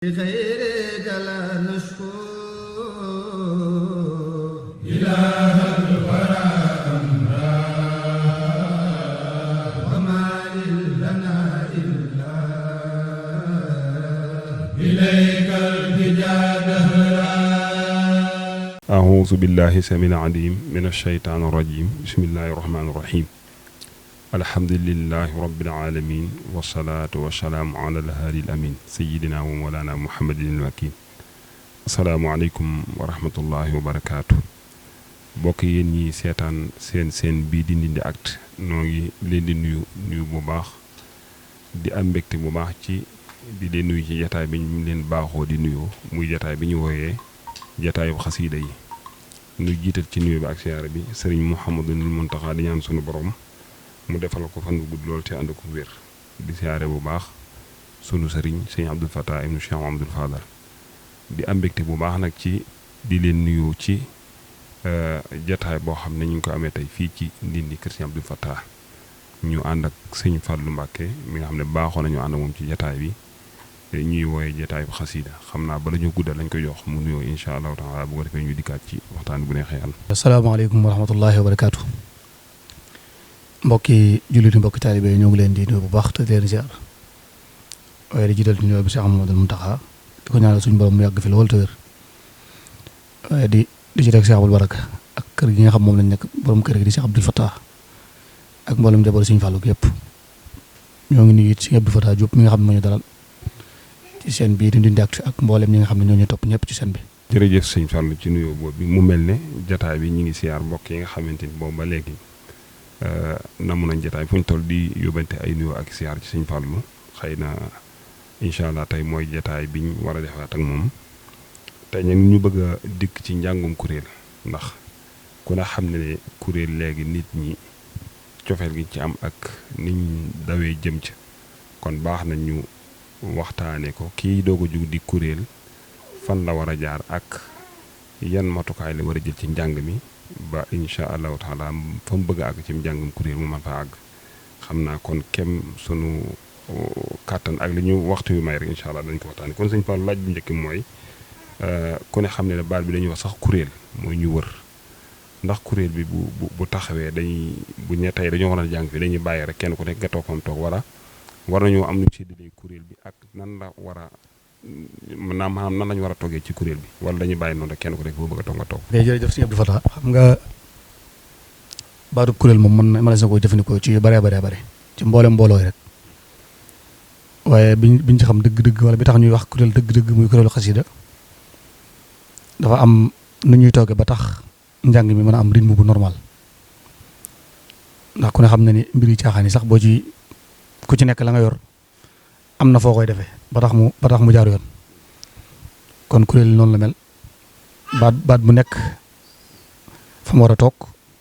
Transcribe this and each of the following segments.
بخيرك لا نشكو إله الورى أمرا وما لنا إلا إليك التجا دهرا أعوذ بالله السميع العليم من الشيطان الرجيم بسم الله الرحمن الرحيم الحمد لله رب العالمين والصلاة والسلام على الهادي الأمين سيدنا ومولانا محمد الوكيل السلام عليكم ورحمة الله وبركاته bokk yéen ñi seetaan seen bii di Ndindy Actu noo ngi leen di nuyu bu baax di am mbégte bu baax ci di leen nuyu ci jataay bi ñu leen baaxoo di nuyoo muy jataay bi ñu wooyee jataayu xasiida yi ñu jiital ci nuyu bi ak siyaare bi sëriñ Mouhamadou Mountakha di ñaan sunu borom mu defal ko fan bu gudd lool te ànd ko wér di siyaare bu baax sunu sëriñ sëñ Abdou Fatah ibnu Cheikh Abdoul Fadal di am mbégte bu baax nag ci di leen nuyu ci jataay boo xam ne ñu ngi ko amee tey fii ci Ndindy kër sëñ Abdou Fatah ñu ànd ak sëñ Fallou Mbacké mi nga xam ne baaxoo nañu ànd ak moom ci jataay bi ñuy wooye jataay bu xasiida xam naa bala ñu guddal lañ koy jox mu nuyoo incha allahu taala bu ko defee ñu dikkaat ci waxtaan bu neexee yàlla. asalaamaaleykum wa rahmatullahi wa barakaatu. mbokki jullit yi mbokki taalibe ñoo ngi leen di nuyu bu baax te di leen ziar waaye di jiital nuyoo bi Cheikh Mouhamadou Mountakha di ko ñaanal suñu borom mu yàgg fi lool te wér waaye di ci teg Cheikh Abdoul Baraka ak kër gi nga xam moom lañ nekk borom kër gi di Cheikh Abdoul Fatah ak mboolem njaboot Sëriñ Fallu yëpp ñoo ngi nuyu it Sëriñ Abdou Fatah Diop mi nga xam ne moo ñu dalal ci seen bii di Ndindy Actu ak mboolem ñi nga xam ne ñoo ñu topp ñëpp ci seen bi. jërëjëf sëñ Fallu ci nuyoo boobu mu mel ne jataay bi ñu ngi siyaar mbokk yi nga xamante ni boobu ba léegi namu nañ jataay fu ñu toll di yóbbante ay nuyoo ak siyaar ci sëñ Fallu xëy na incha allah tey mooy jataay bi ñu war a defaat ak moom tey nag ñu bëgg a dikk ci njàngum kuréel ndax ku ne xam ne kuréel léegi nit ñi cofeel gi ci am ak niñ dawee jëm ca kon baax na ñu waxtaane ko kii doog a jug di kuréel fan la war a jaar ak yan matukaay la war a jël ci njàng mi ba incha allahu taala fa mu bëgg a àgg ci njàngum kuréel mu mën fa àgg xam naa kon kem sunu kàttan ak li ñu waxtu yu may rek incha allah dañ ko waxtaane kon sëñ Fall laaj bu njëkk mooy ku ne xam ne baat bi dañuy wax sax kuréel mooy ñu wër ndax kuréel bi bu taxawee dañuy bu ñu tey dañoo war a jàng fi dañuy bàyyi rek kenn ku nekk nga toog fam toog wala war nañoo am nu ñu séddalee kuréel bi ak nan la war a maanaam nan lañu war a toogee ci kuréel bi wala dañuy bàyyi noonu rek kenn ku nekk boo bëgg a toog nga toog. jërëjëf sëñ Abdou Fatah xam nga baatub kuréel moom mën na ko jëfandikoo ci yu bare ci mbooloo yi rek waaye biñ ci xam dëgg-dëgg wala bi tax ñuy wax kuréel dëgg-dëgg muy kuréelu xasida dafa am nu ñuy toogee ba tax njàng mi mën a am rythme bu normal ndax ku ne xam na ni mbiri caaxaan yi sax boo ci ku ci nekk la nga yor am na foo koy defee ba tax mu jaar yoon kon kuréel noonu la mel baat bu nekk fa mu war a toog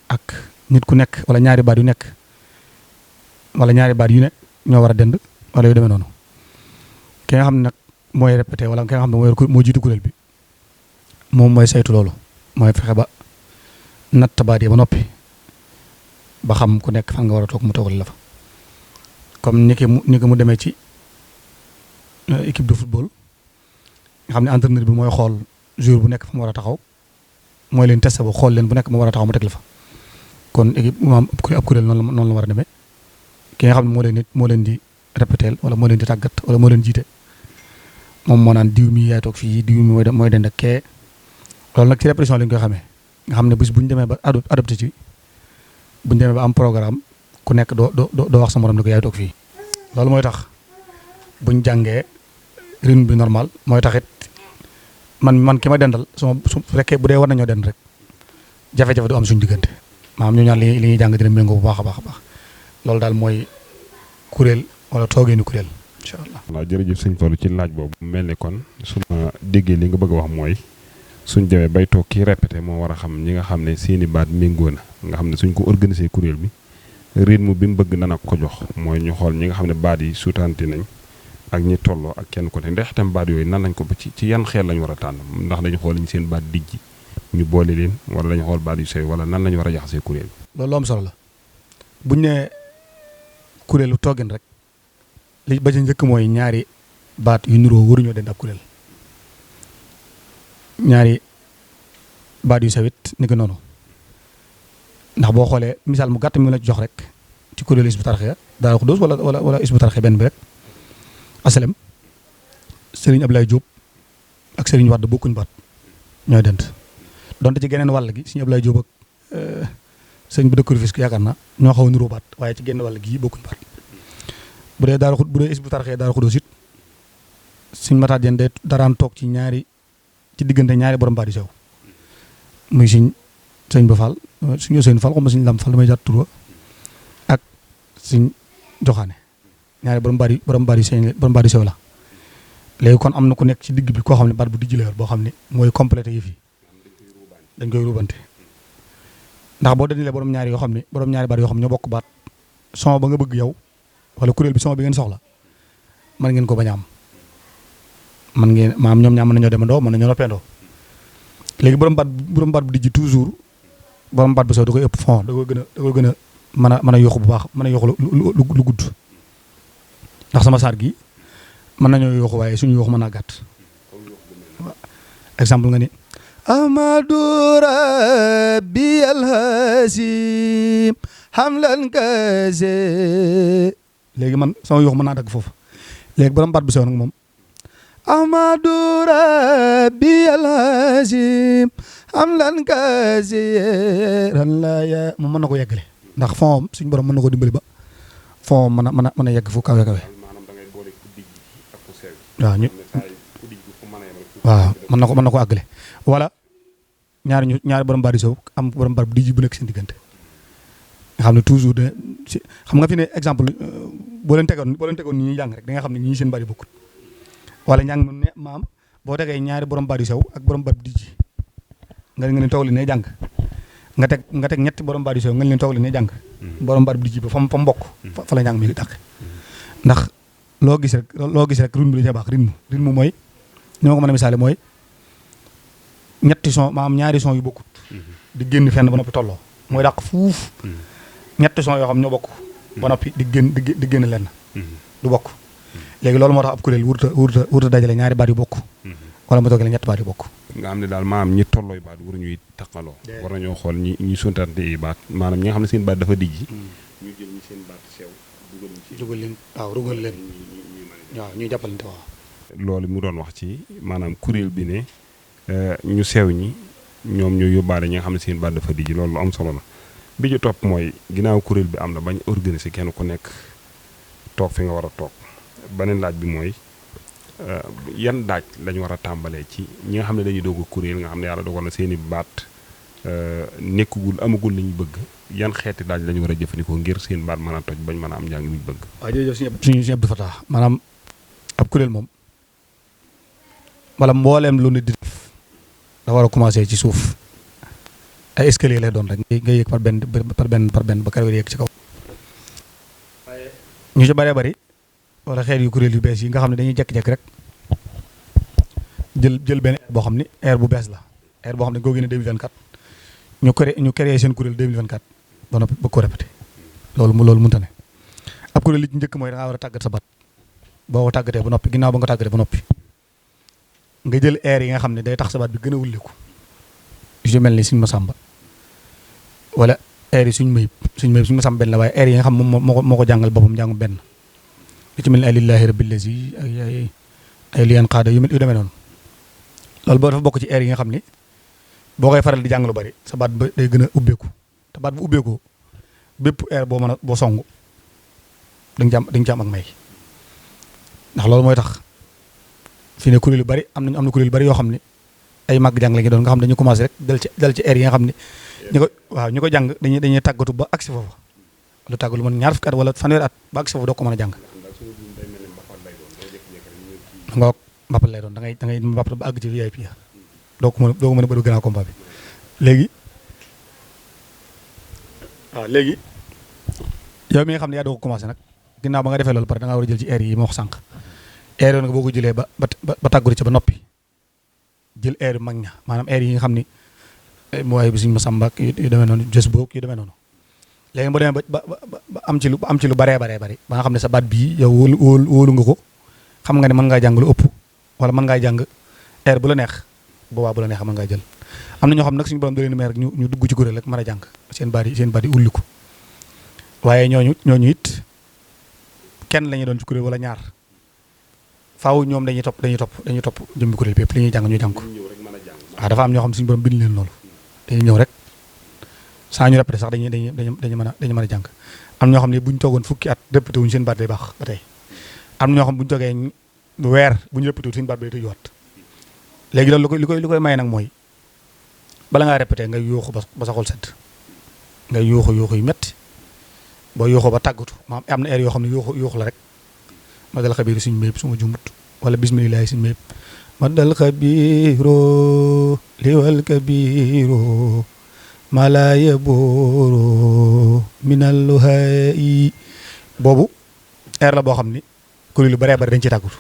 ak nit ku nekk wala ñaari baat yu nekk wala ñaari baat yu ne ñoo war a dend wala yu demee noonu ki nga xam ne nag mooy répété wala ki nga xam ne moo jiitu kuréel bi moom mooy saytu loolu mooy fexe ba natt baat yi ba noppi ba xam ku nekk fan nga war a toog mu toogal la fa comme ni ki mu demee ci équipe de football nga xam ne entraîneur bi mooy xool joueur bu nekk fa mu war a taxaw mooy leen testé ba xool leen bu nekk mu war a taxaw mu teg la fa kon équipe maam ab kuréel noonu la war a demee ki nga xam ne moo leen di répété wala moo leen di tàggat wala moo leen jiite moom moo naan diw mi yaay toog fii diw mi mooy dend ak kee loolu nag ci répression lañ koy xamee nga xam ne bis bu ñu demee ba adopté ci bu ñu demee ba am programme ku nekk doo wax sa morom ni ko yaay toog fii loolu mooy tax buñ jàngee rythme bi normal mooy taxit man ki ma dendal su fekkee bu dee war nañoo dend rek jafe-jafe du am suñu diggante maanaam ñu ñaan li ñuy jàng dina méngoo bu baax a baax loolu daal mooy kuréel wala toogee ni kuréel incha allah. waaw jërëjëf sëñ Fallu ci laaj boobu. mel ne kon su ma déggee li nga bëgg a wax mooy suñ demee bay toog kii répété moo war a xam ñi nga xam ne seeni baat méngoo na nga xam ne suñ ko organisé kuréel bi rythme bi mu bëgg na ko jox mooy ñu xool ñi nga xam ne baat yi suutaante nañ ak ñi tolloo ak kenn ku ne ndax itam baat yooyu nan lañ ko ba ci yan xeel lañ war a tànn ndax dañu xool ñu seen baat dijji ñu boole leen wala dañu xool baat yu sew wala nan lañu war a jaxasee kuréel bi. loolu am solo la buñ ne kuréelu toogin rek li ba ci njëkk mooy ñaari baat yu niroo waruñoo dend ab kuréel ñaari baat yu sawit ni ko noonu ndax boo xoolee misaal mu gàtt mi la ci jox rek ci kuréelu Hizbut Tarqiyyah Daaru Xudoos wala Hizbut Tarqiyyah benn bi rek asalem Serigne Ablaye Diop ak Serigne Wade bokkuñ baat ñooy dent donte ci geneen wàll gi Serigne Ablaye Diop ak sëñ bu dëkk Rufisque yaakaar naa ñoo xaw a niroo baat waaye ci genn wàll gi bokkuñ baat bu dee Hizbut Tarqiyyah Daaru Xudoos it Serigne Matar Diène day daraan toog ci diggante ñaari borom baat yu sew muy sëñ ba Fall suñu Ousseynou Fall xam nga suñu Lam Fall damay jàtt tur ak suñ joxaane ñaari borom baat yu sew la léegi kon am na ku nekk ci digg bi koo xam ne baat bu dijj la yor boo xam ne mooy complété yëf yi dañ koy rubante ndax boo dañu le borom ñaari baat yoo xam ne ñoo bokk baat son ba nga bëgg yow wala kuréel bi son bi ngeen soxla mën ngeen ko bañ a am man ngeen maam ñoom ñaar mën nañoo demandoo mën nañoo noppeendoo léegi borom baat bu dijj toujours borom baat bu sew da koy ëpp fond da koy gën a mën a yokku bu baax mën a yokku lu gudd ndax sama saar gi mën nañoo yokku waaye suñu yokku mën naa gàtt exemple nga ni Amadou Rabbi alhasim hamlan kase léegi man sama yokku mën naa dagg foofu léegi borom baat bu sew nag moom Amadou Rabbi alhasim hamlan kase ran la ya moom mën na ko yeggale ndax fond suñu borom mën na ko dimbali ba fond mën a yegg fu kawe waaw mën na ko àggale wala ñaari borom baat yu sew am borom baat bu dijj bu nekk seen diggante nga xam ne toujours xam nga fi ne exemple boo leen tegoon ñi ñuy jàng rek da nga xam ne ñii seen baat yi bokkut wala njàng mu ne maam boo tegee ñaari borom baat yu sew ak borom baat bu dijj nga leen toog li ne jàng nga teg ñetti borom baat yu sew nga leen toog li ne jàng borom baat bu dijj ba fa mu bokk fa la njàng mi dàq ndax loo gis rek rythme bi da cee baax rythme mooy ni ma ko mën a misaale mooy ñetti son maanaam ñaari son yu bokkut di génn fenn ba noppi tolloo mooy dàq fuuf ñetti son yoo xam ñoo bokk ba noppi di génn lenn du bokk léegi loolu moo tax ab kuréel wurta dajale ñaari baat yu bokk wala mu toogale ñetti baat yu bokk nga xam ne daal maanaam ñi tollooy baat war ñuy taqaloo war nañoo xool ñi suntante yi baat maanaam ñi nga xam ne seen baat dafa dijji ñu jël ñi seen baat sew dugal leen waaw rugal leen waaw ñuy jàppalante waaw loolu mu doon wax ci maanaam kuréel bi ne ñu sew ñi ñoom ñu yóbbaale ñi nga xam ne seen baat dafa dijji loolu lu am solo la bi ci topp mooy ginnaaw kuréel bi am na bañ organiser kenn ku nekk toog fi nga war a toog beneen laaj bi mooy yan daaj lañu war a tàmbalee ci ñi nga xam ne dañuy doog a kuréel nga xam ne yàlla dogal na seen i baat amagul li ñu bëgg yan xeeti daaj lañu war a jëfandikoo ngir seen baat mën a toj bañ mën a am njàng mi ñu bëgg. waaw jërëjëf suñu Abdou Fatah maanaam ab kuréel moom wala mbooleem lu nit di def da war a commencé ci suuf ay escalier lay doon rek nga yéeg par benn ba kër yéeg ci kaw. ñu ci bëree bëri wala xeet yu kuréel yu bees yi nga xam ne dañuy jékki-jékki rek jël benn air boo xam ni air bu bees la air boo xam ne koo génne 2024 ñu créé seen kuréel 2024 ba noppi ba ko répété loolu mënta ne ab kuréel li ci njëkk mooy da ngaa war a tàggat sa baat boo ko tàggatee ba noppi ginnaaw ba nga ko tàggatee ba noppi nga jël air yi nga xam ne day tax sa baat bi gën a wulleeku yu mel ni suñu Masamba wala air yi suñu Masamba benn la waaye air yi nga xam moom moo ko jàngal boppam jàngu benn li ci mel ni ay lillahi rabbil lazi ay liyan xaada yu demee noonu loolu boo dafa bokk ci air yi nga xam ni boo koy faral di jàng lu bari sa baat ba day gën a ubbeeku te baat bu ubbeekoo bépp air boo songu di nga ci am ak may ndax loolu mooy tax fii ne kuréel yu bari am na kuréel yu bari yoo xam ne ay màgg jàng la ñu doon nga xam dañu commencé rek dal ci air yi nga xam ne ñu ko jàng dañuy tàggatu ba agsi foofu lu tàgg lu mën ñaar fukki at wala fanweeri at ba agsi foofu doo ko mën a jàng nga mbappal lay doon da ngay mbappal ba àgg ci VIP ya doo ko mën a bëri gannaaw combat bi léegi yow mi nga xam ne yaa doo ko commencé nag ginnaaw ba nga defee loolu pare da ngaa war a jël ci air yi ma wax sànq air yoon nga boo ko jëlee ba tàggatu ci ba noppi jël air yu mag ña maanaam air yi nga xam ni mooy bi suñu Masamba ak yu demee noonu jës boog yu demee noonu léegi boo demee ba am ci lu baree ba nga xam ne sa baat bii yow wóolu nga ko xam nga ne mën ngaa jàng lu ëpp wala mën ngaa jàng air bu la neex boobaa bu la neexee mën ngaa jël. am na ñoo xam nag suñu borom da leen may rek ñu dugg ci kuréel rek mën a jàng seen baat yi ulli ko waaye ñooñu it kenn la ñuy doon ci kuréel wala ñaar faaw ñoom dañuy topp jëmbi kuréel bi yëpp li ñuy jàng ñu jàng ko waaw dafa am ñoo xam suñu borom bind leen loolu dañuy ñëw rek saa ñu répété sax dañu mën a jàng am ñoo xam ne bu ñu toogoon fukki at répété wuñ seen baat day baax ba tey am ñoo xam bu ñu toogee weer bu ñu répété wuñ seen baat day tëjuwaat léegi loolu li koy maye nag mooy bala ngaa répété ngay yuuxu ba sa xol sedd ngay yuuxu yu metti boo yuuxu ba tàggatu maam am na air yoo xam ne yuuxu la rek ma dal xabiiru suñu mbéyëb suma jumut wala bismillaahi suñu mbéyëb ma dal xabiiro liwal kabiiro malaaya booro minal luhaayi boobu air la boo xam ni kuréel yu baree bari dañ ci tàggatu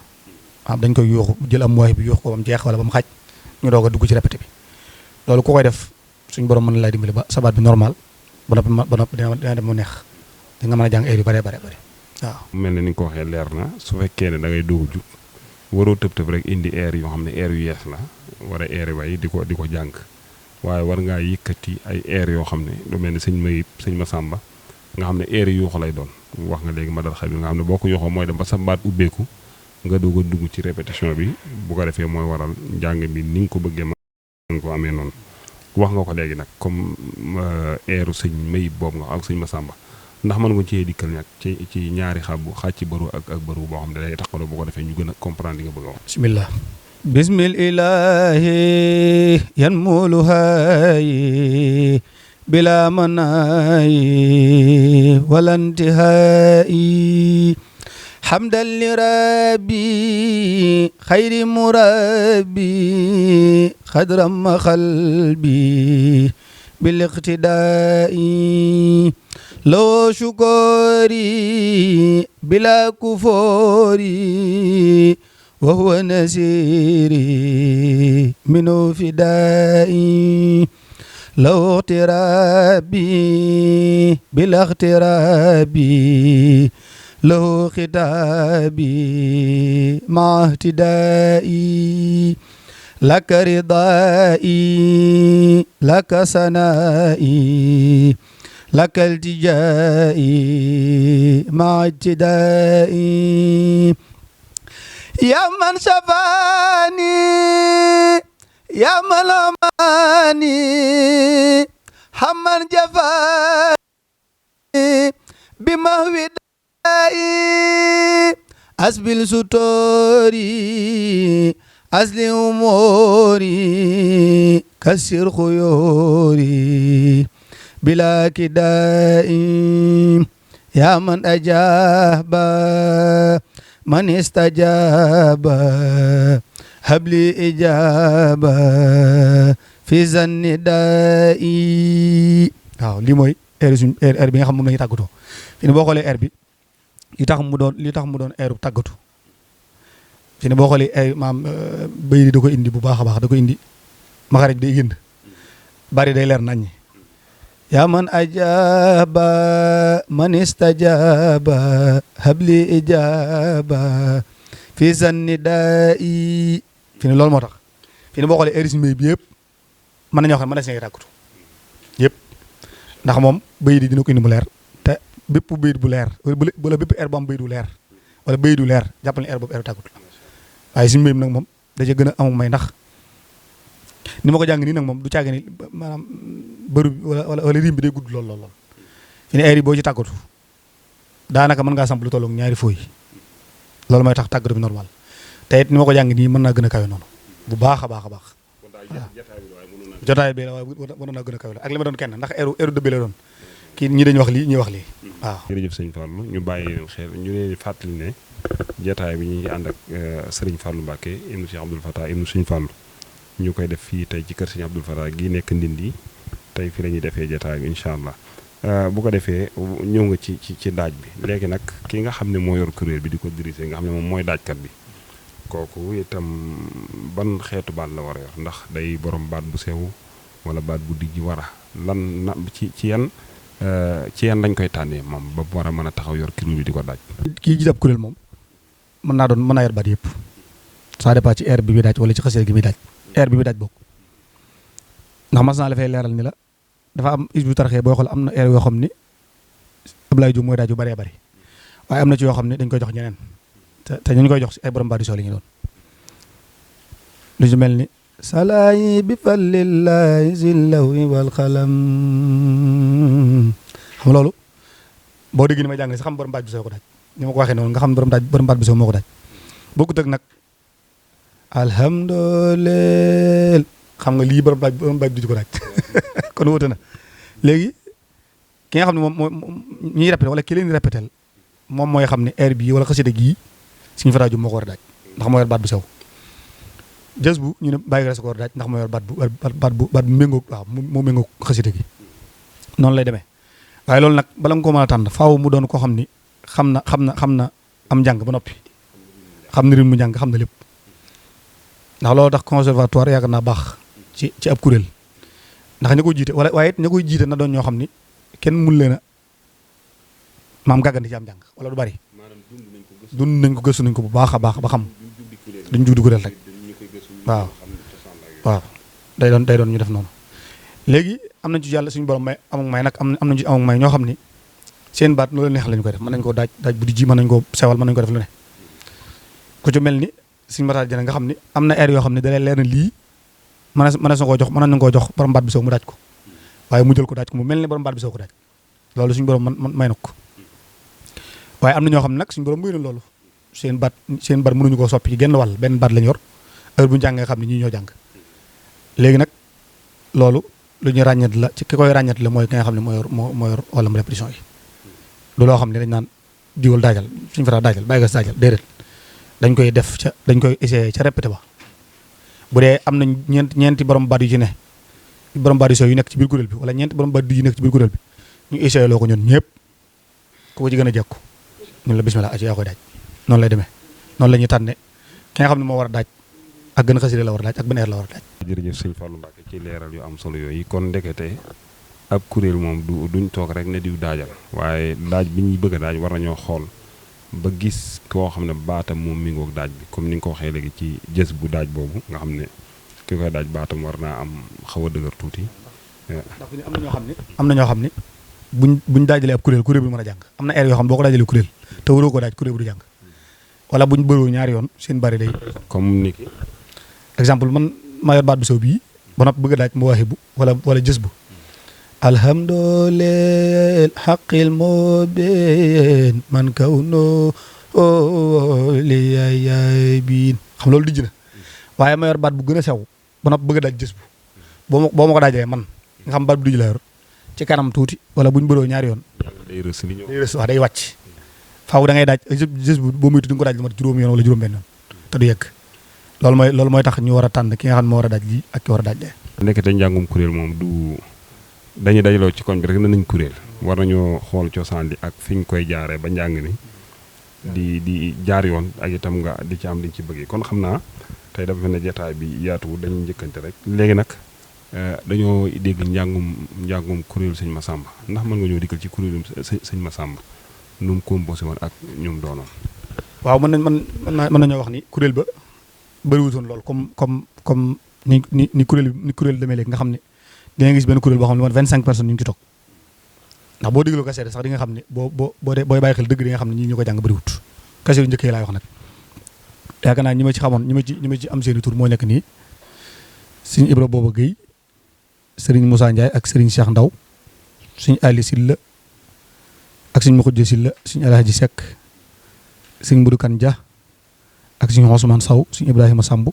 am dañ koy yuuxu jël am mooy bi yuuxu ko ba mu jeex wala ba mu xaj ñu doog a dugg ci répété bi loolu ku koy def suñu borom mën na lay dimbali ba sabaat bi normal ba noppi dina dem mu neex di nga mën a jàng air yu bare waaw. mel na ni nga ko waxee leer na su fekkee ne da ngay doog a jug waroo tëb rek indi air yoo xam ne air yu yees la war a air way di ko jàng waaye war ngaa yëkkati ay air yoo xam ne lu mel ni sëñ Masamba nga xam ne air yu yuuxu lay doon wax nga léegi ma dal xel nga xam ne boo ko yuuxoo mooy dem ba sa baat ubbeeku nga doog a dugg ci répétition bi bu ko defee mooy waral njàng bi ni nga ko bëggee mën ko amee noonu wax nga ko léegi nag comme airu sëñ Mayib boobu nga ak sëñ Masamba ndax mën nga cee dikkal nag ci ñaari xaaj ci bëru ak bëru boo xam ne day taxawal bu ko defee ñu gën a comprendre li nga bëgg a wax. bismillah bismillahi yan muuluhaayi bila manaayi walantihaayi hamdan li rabbi xayri murabbi xadram ma xalbi bil iqtidaa'i loo shukuri bila kufuri wa huwa nasiri minu fidaa'i loo iqtirabi bila iqtirabi له خطابي مع اهتدائي لك رضائي لك سنائي لك التجائي مع ابتدائي يا من شفاني يا من أماني حمن جفاني بمهوي أسبل ستوري أسل أموري كسر خيوري بلا كداء يا من أجاب من استجاب هب لي إجابة في زن دائي waaw lii mooy air bi nga xam moom la ñuy tàggatoo fi ne boo xoolee air bi li tax mu doon airu tàggatu fi ne boo xoolee ay maam bëy di da ko indi bu baax a baax da ko indi maxaraj day gënd bari day leer naññi yaa man ajaba man istajaba habli ijaba fi zanni daa'i fi ne loolu moo tax fi ne boo xoolee air si mbéy bi yëpp mën nañoo xam ne mën na si ngay tàggatu yëpp ndax moom bëy di dina ko indi mu leer te bépp bayit bu leer wala bépp air bu am bayit bu leer wala bayit du leer jàppal ne air boobu air tàggut la waaye suñu mbéyum nag moom da ca gën a amuk may ndax ni ma ko jàng nii nag moom du caage ni maanaam bëru wala rim bi day gudd lool fi ne air yi boo ci tàggatu daanaka mën ngaa samp lu tolloog ñaari fooy loolu mooy tax tàggatu bi normal te it ni ma ko jàng nii mën naa gën a kawe noonu bu baax a baax a baax jotaay bi la waaye waroon naa gën a kawe la ak li ma doon kenn ndax airu dëbbi la doon kii ñi dañu wax lii ñuy wax lii waaw. jërëjëf sëñ Fallou ñu bàyyi leen xel ñu leen fàttali ne jotaay bi ñu ngi ànd ak sëriñ Fallou Mbacké ibnu Cheikh Abdoul Fatah ibnu sëñ Fallou ñu koy def fii tey ci kër sëñ Abdoul Fatah gi nekk Ndindi tey fii la ñuy defee jotaay bi incha allah bu ko defee ñëw nga ci daaj bi léegi nag ki nga xam ne moo yor kuréel bi di ko diriger nga xam ne moom mooy daajkat bi kooku itam ban xeetu baat la war a yor ndax day borom baat bu sew wala baat bu dijji war a lan na ci yan lañ koy tànnee moom ba war a mën a taxaw yor kuréel bi di ko daaj. kii ji ab kuréel moom mën naa yor baat yëpp ça dépend ci air bi muy daaj wala ci xasee gi muy daaj air bi muy daaj bokk ndax mas naa la fay leeral ni la dafa am Hizbut Tarqiyyah booy xool am na air yoo xam ni Abdoulaye Diouf mooy daaj yu bëree bëri waaye am na ci yoo xam ne dañ koy jox ñeneen te ñu koy jox si ay borom baadi sool yi ñu doon lu ci mel ni salaayi bi falillahi zillawi wal xalam xam loolu boo dégg ni may jàng sax xam borom baat bi soo ko daaj ni ma ko waxee noonu nga xam borom baat bi soo moo ko daaj bokkut ak nag alhamdulillah xam nga lii borom baat bi du ko daaj kon wóote na léegi ki nga xam ne moom ñuy répété wala ki leen di répété moom mooy xam ne air bii wala xasida gii suñu fa daaju moo ko war a daaj ndax moo yor baat bu sew jës bu ñu ne bàyyi rek sa ko war a daaj ndax moo yor baat bu méngoog waaw moo méngoog xasida gi noonu lay demee waaye loolu nag bala nga ko mën a tànn faaw mu doon koo xam ni xam na am njàng ba noppi xam na rythme mu njàng xam na lépp ndax loolu tax conservatoire yaakaar naa baax ci ab kuréel ndax ña koy jiite wala waaye it ña koy jiite na doon ñoo xam ni kenn mun leen a maam gàggandi ci am njàng wala du bari dund nañ ko gëstu nañ ko bu baax a baax ba xam duñ jug di kuréel rek waaw day doon ñu def noonu léegi am nañ ci yàlla suñu borom may amuk may nag am nañ ci amuk may ñoo xam ni seen baat loolu neex lañu koy def mën nañ koo daaj bu di ji mën nañ koo sewal mën nañ ko def lu ne ku ci mel ni suñu mataal jëne nga xam ni am na air yoo xam ne da lay leer na lii mën na koo jox mën nañ koo jox borom baat bi sow mu daaj ko waaye mu jël ko daaj ko mu mel ni borom baat bi sow ko daaj loolu suñu borom man may na ko waaye am na ñoo xam ne nag suñu borom muy na loolu seen baat mënuñu koo soppi ci genn wàll benn baat lañ yor heure bu ñu jàngee xam ne ñii ñoo jàng léegi nag loolu lu ñu ràññat la ci ki koy ràññat la mooy ki nga xam ne moo yor wàllum répétition yi du loo xam ne dañ naan diwal daajal suñu fa daajal bàyyi gas daajal déedéet dañ koy essayer ca répété ba bu dee am na ñeenti borom baat yu ci ne borom baat yu nekk ci biir kuréel bi wala ñeenti borom baat yu nekk ci biir kuréel bi ñu essayer loo ko ñun ñëpp ku ko ci gën a jekku ñun la bismillah aci yaa koy daaj noonu lay demee noonu la ñuy tànne ki nga xam ne moo war a daaj ak gën a xasida la war a daaj ak benn air la war a daaj. jërëjëf sëñ Fallou Mbacke ci leeral yu am solo yooyu kon ndekete ab kuréel moom duñ toog rek ne diw daajal waaye daaj bi ñuy bëgg a daaj war nañoo xool ba gis koo xam ne baatam moom mi ngoog daaj bi comme ni nga ko waxee léegi ci jës bu daaj boobu nga xam ne ki koy daaj baatam war naa am xaw a dëgër tuuti. ndax am na ñoo xam ne buñ daajalee ab kuréel bi mën a jàng am na air yoo xam ne boo ko daajalee kuréel te waroo ko daaj kuréel bu du jàng wala buñ bëroo ñaari yoon seen bari day. comme ni ki exemple man maa yor baat bu sew bii ba noppi bëgg a daaj mu waxi bu wala jës bu alhamdulillah xaqil mubin man kaw no li yaay biin xam loolu dijj na waaye ma yor baat bu gën a sew ba noppi bëgg a daaj jës bu boo ma ko daajalee man nga xam baat bu dijj la yor ci kanam tuuti wala buñ bëroo ñaari yoon day rës wax day wàcc faaw da ngay daaj jës bu boo muy tuuti nga ko daaj lu mat juróomi yoon wala juróom-benn yoon te du yegg loolu mooy tax ñu war a tànn ki nga xam ne moo war a daaj lii ak ki war a daaj lee nekkete njàngum kuréel moom du dañuy dajaloo ci koñ bi rek nañ kuréel war nañoo xool cosaan li ak fi ñu koy jaaree ba njàng mi di jaar yoon ak itam nga di ci am liñ ci bëggee kon xam naa tey dafa mel ne jotaay bi yaatu dañuy njëkkante rek léegi nag dañoo dégg njàngum kuréelu sëñ Massamba ndax mën nga ñëw dikkal ci kuréelu sëñ Massamba nu mu composé woon ak ñum doonoon. waaw mën nañoo wax ni kuréel ba bëriwutoon lool comme ni kuréel demee léegi nga xam ne di nga gis benn kuréel boo xam ne man 25 personnes ñu ngi ci toog ndax boo dégloo kaseet sax di nga xam ne booy bàyyi xel dëgg di nga xam ne ñii ñu ko jàng bëriwut kaseet yu njëkk yi laay wax nag yaakaar naa ñi ma ci xamoon ñi ma ci am seeni tur moo nekk nii sëñ Ibra Booba Guèye sëriñ Moussa Ndiaye ak sëriñ Cheikh Ndaw sëñ Ali Silla ak sëñ Makhoudia Silla sëñ Alhaji Seck sëñ Modou Kane Dia ak sëñ Ousmane Sow sëñ Ibrahima Samb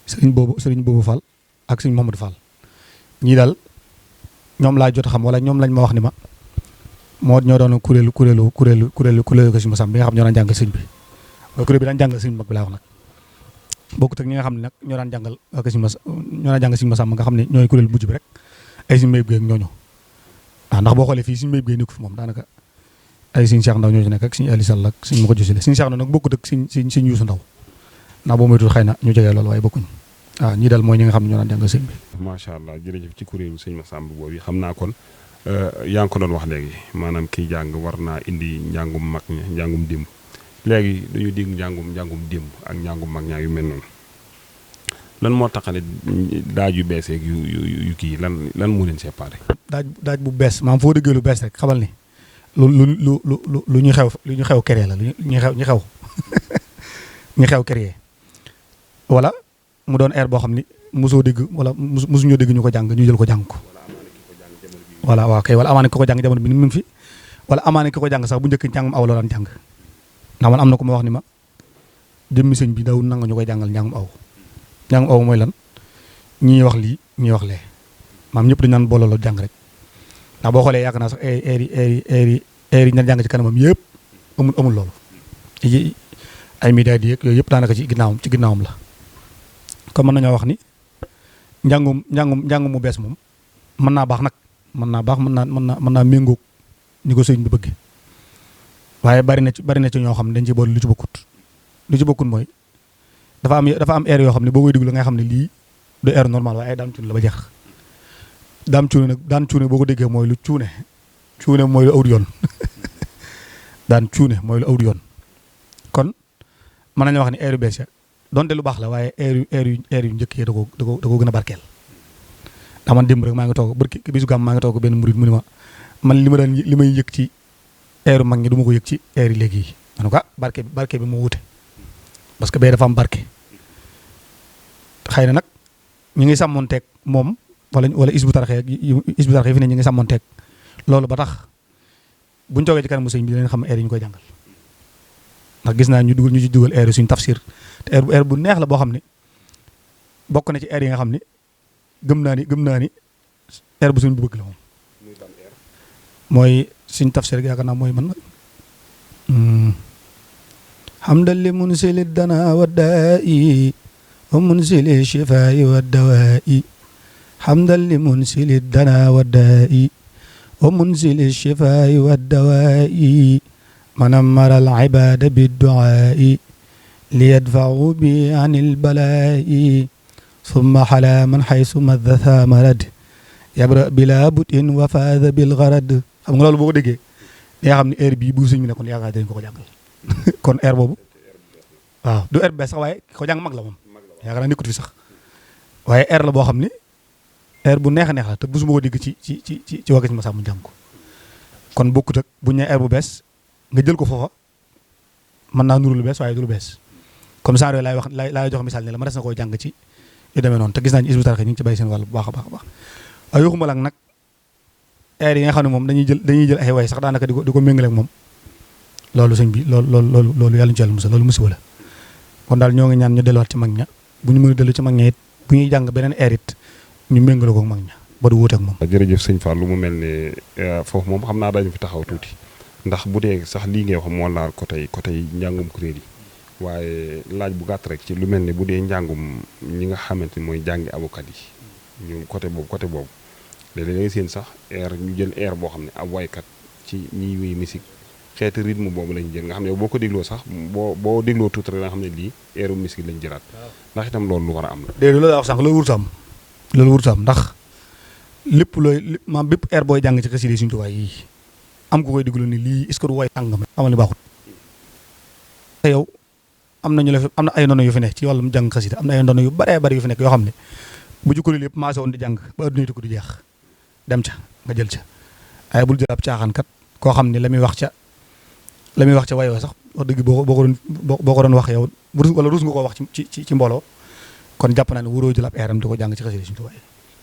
sëriñ boobu Fall ak sëñ Mohamed Fall ñii daal ñoom laa jot a xam wala ñoom lañ ma wax ni ma ñoo doon kuréelu ko sëñ Massamba bi nga xam ñoo daan jàngal sëñ bi mooy kuréel bi daan jàngal sëñ mag bi laa wax nag bokkut ak ñi nga xam ne nag ñoo daan jàngal sëñ Massamba nga xam ne ñooy kuréel mujj bi rek ay sëñ Mayib Gueye ak ñooñu ndax boo xoolee fii sëñ Mayib Gueye nekku fi moom daanaka ay sëñ Cheikh Ndaw ñoo ci nekk ak sëñ Ali Sall ak sëñ Makhoudia Sylla sëñ Cheikh Ndaw nag bokkut ak sëñ Youssou Ndaw ndax boo moytuwul xëy na ñu jegee loolu waaye bokkuñ waaw ñii daal mooy ñi nga xam ne ñoo daan jàngal sëñ bi. macha allah jërëjëf ci kuréelu sëñ Massamba boobu xam naa kon yaa ngi ko doon wax léegi maanaam kii jàng war naa indi njàngum mag ña njàngum démb léegi dañuy dégg njàngum démb ak njàngum mag ñaa yu mel noonu lan moo taxale daaj yu bees yeeg yu kii lan moo leen séparé. daaj bu bees maam foo déggee lu bees rek xamal ni lu ñu xew créé la ñu xew ñu xew créé wala mu doon air boo xam ni mosoo dégg wala mosuñoo dégg ñu ko jàng ñu jël ko jàng ko. voilà waaw kay wala amaana ki ko jàng jamono bi ni mu ngi fi wala amaana ki ko jàng sax bu njëkk njàngum aw la daan jàng ndax man am na ko ma wax ni ma jëmmi sëñ bi daw nanga ñu koy jàngal njàngum aw mooy lan ñii wax lii ñii wax lee maam ñëpp dañu naan booloo la jàng rek ndax boo xoolee yaakaar naa sax air yi ñu jàng ci kanamam yëpp amul loolu ay média di yooyu yëpp daanaka ci ginnaawam la kon mën nañoo wax ni njàngum mu bees moom mën naa baax nag mën naa méngóog ni ko sëñ bi bëgg waaye bari na ci ñoo xam ne dañ ci boole lu ci bokkut mooy dafa am air yoo xam ne boo koy déglu ngay xam ne lii du air normal waaye ay daam cuune la ba jeex daam cuune boo ko déggee mooy lu cuune mooy lu awut yoon daan cuune mooy lu awut yoon kon mën nañu wax ni air yu bees ya donte lu baax la waaye air yu njëkk yi da ko gën a barkeel ndax man démb rek maa ngi toog bisu gàmm maa ngi toog benn murid mu ni ma man li may yëg ci airu mag ñi du ma ko yëg ci air yi léegi yi en tout cas barke bi moo wute parce que bee dafa am barke xëy na nag ñu ngi sàmmonteeg moom wala isbu tarxe fi ne ñu ngi sàmmonteeg loolu ba tax buñ toogee ci kanamu sëñ bi dinañ xam air yi ñu koy jàngal ndax gis naa ñu ci dugal air yi suñu tafsir te air bu neex la boo xam ne bokk na ci air yi nga xam ne gëm naa ni air bu suñ bu bëgg la moom mooy suñ tafsir gi yaakaar naa mooy man hamdan li munsili dana wa daa'i wa munsili shifaa'i wa dawaa'i hamdan li munsili dana wa daa'i wa munsili shifaa'i wa dawaa'i man amara al ibaada bi du'aa'i li yadfa'u bi anil balaa'i summa xala man xaysu madda thamarad yabra bila butin wa faada bil garad xam nga loolu boo ko déggee di nga xam ne air bii bu sëñ bi ne kon yaakaar dañ ko jàngal kon air boobu waaw du air bees sax waaye ko jàng mag la moom yaakaar naa nekkut fi sax waaye air la boo xam ne air bu neex a neex la te busuma ko dégg ci waa Kër Masamba mu jàng ko kon bokkut ak bu ñu nee air bu bees nga jël ko foofa mën naa nuru lu bees waaye du lu bees comme ça laay jox misaal ne la ma des na koo jàng ci yu demee noonu te gis naa ñu Hizbut Tarqiyyah ñu ngi ci bay seen wàll bu baax a baax a baax waaye waxuma la nag air yi nga xam ne moom dañuy jël ay way sax daanaka di ko méngale ak moom loolu sëñ bi loolu yàlla ñu ci yàlla musal loolu musiba la kon daal ñoo ngi ñaan ñu delluwaat ci mag ña bu ñu mën a dellu ci mag ña it bu ñuy jàng beneen air it ñu méngale ko ak mag ña ba du wuute ak moom. jërëjëf sëñ Fallou mu mel ne foofu moom xam naa dañu fi taxaw tuuti ndax bu dee sax lii ngay wax moo laal côté njàngum kuréel yi waaye laaj bu gàtt rek ci lu mel ne bu dee njàngum ñi nga xamante ni mooy jàngi avocat yi ñu côté boobu léeg-léeg da ngay seen sax air ñu jël air boo xam ne ab waykat ci ñiy wéy musique xeeti rythme boobu lañ jël nga xam ne boo ko dégloo sax boo dégloo tuuti rek nga xam ne lii airu musique lañ jëlaat ndax itam loolu lu war a am la. déedéet loolu la wax sànq loolu wurtu am ndax lépp looy maam bépp air booy jàng ci xasida Sëriñ Tuubaa yi am ko koy déglu ni lii est-ce que du way tàngam amal ni baaxut te yow am na ay ndono yu fi nekk ci wàllum jàng xasida am na ay ndono yu baree bari yu fi nekk yoo xam ne bu ci kuréel yëpp maase woon di jàng ba adduna yi ko di jeex dem ca nga jël ca waaye bul jël ab caaxaankat koo xam ne la muy wax ca wayoo sax wax dëgg boo ko doon wax yow wala rus nga koo wax ci mbooloo kon jàpp naa ne wuroo jël ab eeram di ko jàng ci xasida Sëriñ Tuubaa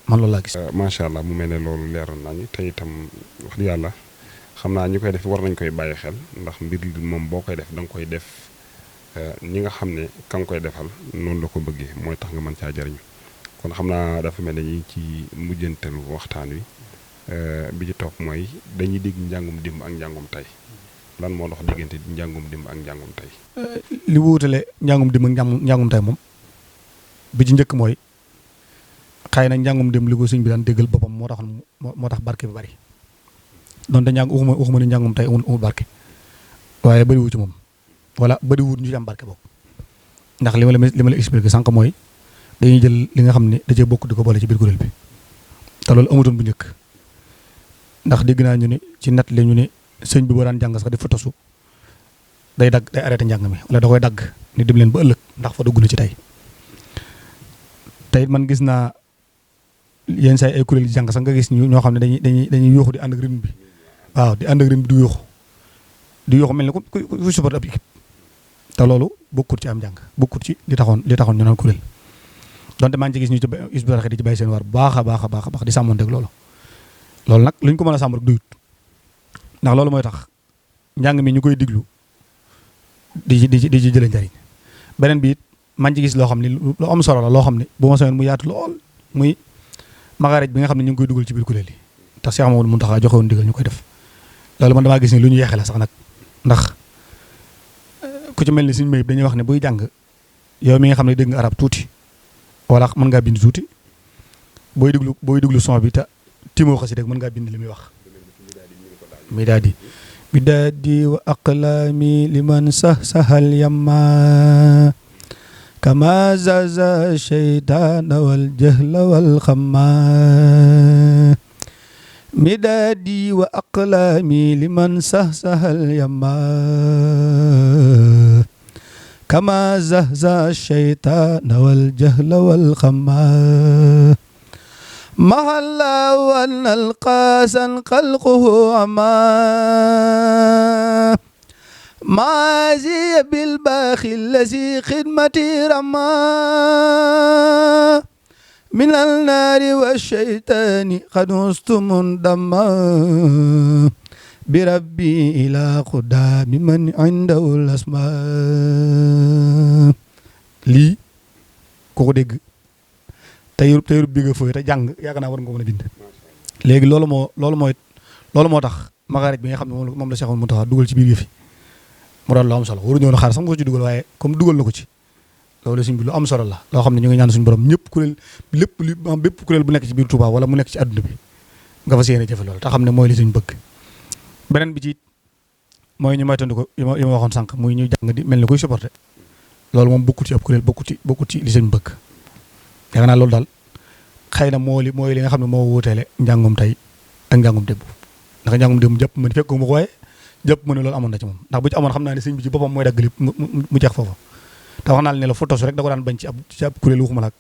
man loolu laa gis. macha allah mu mel ne loolu leeroon nañu te itam wax dëgg yàlla xam naa ñu koy def war nañ koy bàyyi xel ndax mbir moom boo koy def da nga koy def ñi nga xam ne ka nga koy defal noonu la ko bëggee mooy tax nga mën caa jariñu kon xam naa dafa mel ne ñu ngi ci mujjantalu waxtaan wi bi ci topp mooy dañuy dégg njàngum démb ak njàngum tey lan moo dox diggante njàngum démb ak njàngum tey. li wuutale njàngum démb ak njàngum tey moom bi ci njëkk mooy xëy na njàngum démb li ko sëñ bi daan déggal boppam moo tax barke bi bari donte waxuma ne njàngum tey amul barke waaye bariwu ci moom wala bariwut ñu ci am barke boobu ndax li ma la expliqué sànq mooy dañuy jël li nga xam ne da cee bokk di ko boole ci biir kuréel bi te loolu amutoon bu njëkk ndax dégg naa ñu ne ci net la ñu ne sëñ bi boo daan jàng sax di fa tasu day arrêté njàng mi wala da koy dagg ni dem leen ba ëllëg ndax fa dugg na ci tey te it man gis naa yenn saa ay kuréel yi jàng sax nga gis ñoo xam ne dañuy yuuxu di ànd ak rythme bi waaw di ànd ak rythme bi di yuuxu mel ni ku support ab équipe te loolu bokkut ci am jàng bokkut ci li taxoon ñu naan kuréel donte maa ngi ci gis ñu ci Hizbut Tarqiyyah di ci bàyyi seen war bu baax a baax di sàmmonteeg loolu nag luñ ko mën a sàmm rek duyut ndax loolu mooy tax njàng mi ñu koy diglu di ci jëlee njariñ beneen bi it maa ngi ci gis loo xam ne lu am solo la loo xam ne bu ma soobee mu yaatu lool muy maxaarij bi nga xam ne ñu ngi koy dugal ci biir kuréel yi tax Cheikh Mamadou Mountakha joxe woon digal ñu koy def loolu man damaa gis ni lu ñu yeexee la sax nag ndax ku ci mel ni suñu mayib dañuy wax ne buy jàng yow mi nga xam ne dégg nga arab tuuti wala mën ngaa bind tuuti booy déglu son bi te timoo xasi rek mën ngaa bind li muy wax midaadi wa aqlaami liman sahal yamma kama zaza shaytaana wal jahla wal xamma midaadi wa aqlaami liman sahal yamma kama zaza shaytaana wal jahla wal xamma محلا وأن القاسا خلقه عما معازي بالباخي الذي خدمتي رما من النار والشيطان قد وست مندما بربي إلى قدام من عنده الأسماء lii ku ko dégg tey bi nga fooy te jàng yaakaar naa war nga ko mën a bind léegi loolu moo tax maxaarij bi nga xam ne moom la Cheikh Mountakha dugal ci biir yëf yi mu doon lu am solo waruñu woon xaar sax mu ko ci dugal waaye comme dugal na ko ci loolu suñ bi lu am solo la loo xam ne ñu ngi ñaan suñu borom ñëpp kuréel bépp kuréel bu nekk ci biir Touba wala mu nekk ci àdduna bi nga fas yéene jëfe loolu te xam ne mooy li suñ bëgg beneen bi ci mooy ñu moytandu ko yi ma waxoon sànq muy ñu jàng di mel ni kuy supporté loolu moom bokkut ci ab kuréel bokkut ci li suñ bëgg yaakaar naa loolu daal xëy na mooy li nga xam ne moo wuuteele njàngum tey ak njàngum démb ndax njàngum démb jàpp ma ni fekk mu ko waaye jàpp ma ne loolu amoon na ci moom ndax bu ci amoon xam naa ne sëñ bi ci boppam mooy dagg lépp mu jeex foofu te wax naa ne la fotos rek da ko daan bañ ci ab kuréel waxuma la ak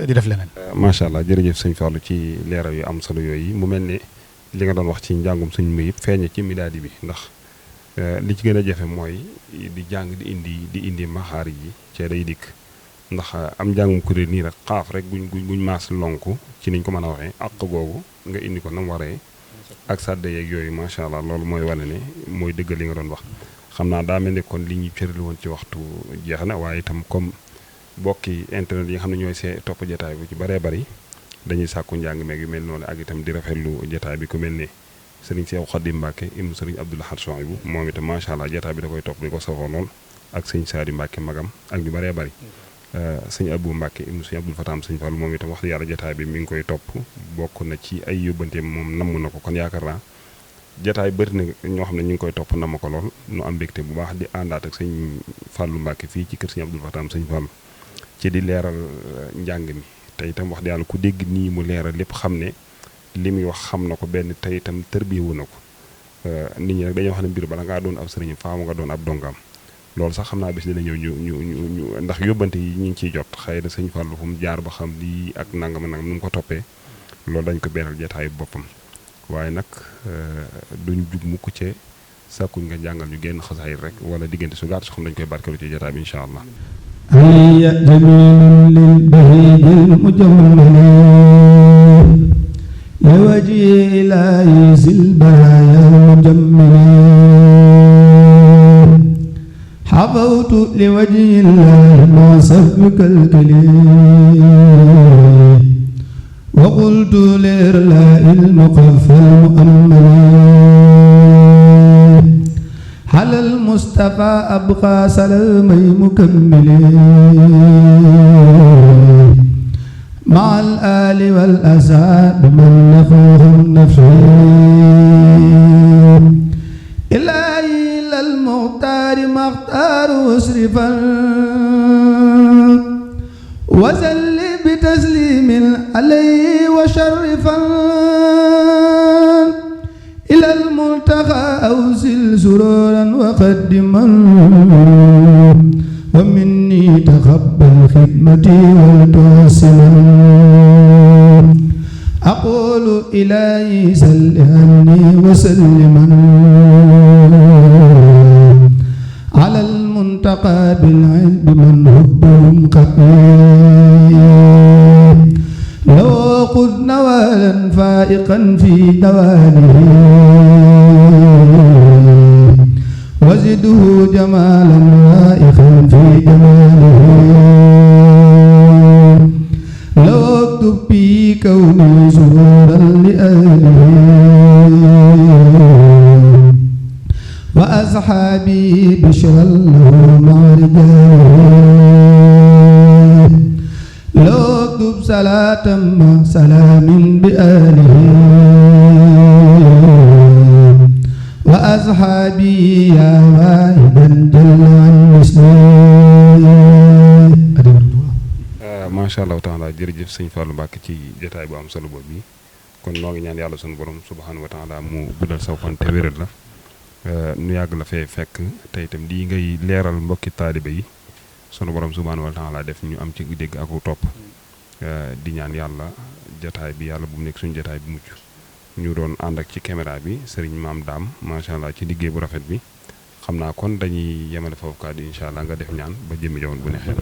di def leneen. macha allah jërëjëf sëñ Fallou ci leeral yu am solo yooyu mu mel ne li nga doon wax ci njàngum sëñ mi yëpp feeñe ci midaadi bi ndax li ci gën a jafe mooy di jàng di indi maxaar yi cee day dikk. ndax am njàngum kuréel nii rek xaaf rek buñ maas lonku ci niñ ko mën a waxee àq googu nga indi ko nam waree ak sàdde yeeg yooyu macha allah loolu mooy wane ne mooy dëggal li nga doon wax xam naa daa mel ne kon li ñu cërali woon ci waxtu jeex na waaye itam comme bokki internet yi nga xam ne ñooy topp jotaay bu ci bëree bëri dañuy sàkku njàng meeg yu mel noonu ak itam di rafetlu jotaay bi ku mel ne sëriñ Cheikh Khadim Mbacke ibnu sëriñ Abdoul Ahad Souhaïbou moom itam macha allah jotaay bi da koy topp di ko safoo lool ak sëñ Saadi Mbacke magam ak ñu bëree bëri sëñ Abou Mbacke ibnu sëñ Abdoul Fatam sëñ Fall moom itam wax dëgg yàlla jotaay bi mi ngi koy topp bokk na ci ay yóbbanteem moom namm na ko kon yaakaar naa jotaay bëri na ñoo xam ne ñu ngi koy topp namm ko lool nu am mbégte bu baax di àndaat ak sëñ Fallu Mbacke fii ci kër sëñ Abdoul Fatam sëñ Fall ci di leeral njàng mi te itam wax dëgg yàlla ku dégg nii mu leeral lépp xam ne li muy wax xam na ko benn te itam tërbiyewu na ko nit ñi nag dañoo wax ne mbir bala ngaa doon ab sëriñ faamu nga doon ab dongam loolu sax xam naa bis dina ñëw ñu ndax yóbbante yi ñu ngi ciy jot xëy na sëñ Fallu fu mu jaar ba xam lii ak nangam nu mu ko toppee loolu dañ ko beral jotaayu boppam waaye nag duñ jug mukk ci sàkkuñ nga jàngal ñu génn xasaay rek wala diggante su gàtt su xam dañ koy barkeelu ci jotaay bi incha allah. هيا جميل للبهيج المجمل لوجه إلهي ذي البرايا المجمل حفوت لوجه الله ما سفك الكليم وقلت لإرلاء المقفى المؤمل على المصطفى أبقى سلامي مكملين مع الآل والأسعاد من نفوهم نفسهم إلهي للمختار مختار مسرفا وسل بتسليم عليه وشرفا إلى الملتقى أوصل سرورا وقدما ومني تقبل خدمتي والتوسل إلهي سل عني وسلما على المنتقى بالعلم من حبهم خفيف لو خذ نوالا فائقا في دوانه وزده جمالا رائقا في جماله لو اكتب في كوني سرورا لأهله وأصحابي بشرا له مع رجاله لو اكتب صلاة مع سلام بآله وأصحابي يا واحدا جل عن مثله. macha allah taala jërëjëf sëñ Fallou Mbacke ci jotaay bu am solo boobu bi kon noo ngi ñaan yàlla sunu borom subhanahu wa taala mu guddal saw fan te wéral la nu yàgg la fee fekk te itam lii ngay leeral mbokki taalibe yi sunu borom subhanahu wa taala def ñu am ci dégg ak topp di ñaan yàlla jotaay bi yàlla bu mu nekk suñu jotaay bu mucc ñu doon ànd ak ci caméra bi sëriñ Maam Daam macha allah ci liggéey bu rafet bi xam naa kon dañuy yemale foofu kàddu incha allah nga def ñaan ba jëmmi jamono bu neexee.